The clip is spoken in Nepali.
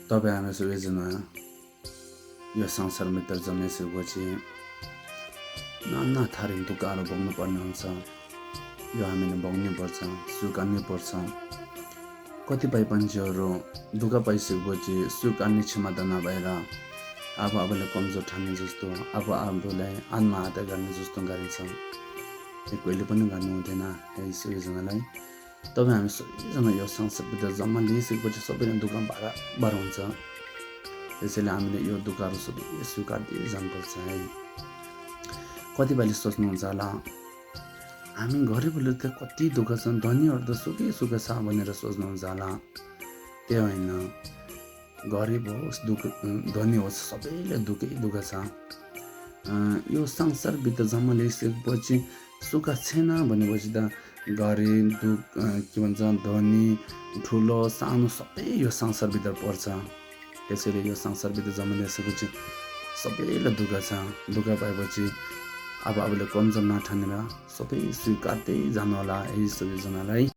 तपाईँ हामी सबैजना यो संसारभित्र जन्मिसकेपछि नाना थरीको दुःखहरू भोग्नु पर्ने हुन्छ। यो हामीले भोग्नै पर्छ, स्वीकार्नै पर्छ। कतिपय मान्छेहरू दुःख पाइसकेपछि स्वीकार्ने क्षमता नभएर आफूले कमजोर ठान्ने जस्तो, आफूलाई आत्महत्या गर्ने जस्तो गरिन्छ। यो कहिले पनि गर्नु हुँदैन है सबैजनालाई। तपाईँ हामी सबैजना यो संसारभित्र जन्म लिइसकेपछि सबैजना दुःख बार हुन्छ। त्यसैले हामीले यो दुःखहरू सबै स्वीकार्दै जानुपर्छ है। कतिपयले सोच्नुहुन्छ होला हामी गरिबहरूले त कति दुःख छन्, धनीहरू त सुखै सुख छ भनेर सोच्नुहुन्छ होला। त्यो होइन, गरिब होस् धनी होस् सबैले दुःख छ। यो संसारभित्र जन्म लिइसकेपछि सुख छैन भनेपछि त गरिब के भन्छ धनी ठुलो सानो सबै यो संसारभित्र पर्छ। त्यसैले यो संसारभित्र जन्म लिइसकेपछि सबैलाई दुःख छ। दुःख पाएपछि आफूले कमजोर नठानेर सबै स्वीकार्दै जानु होला है सबैजनालाई।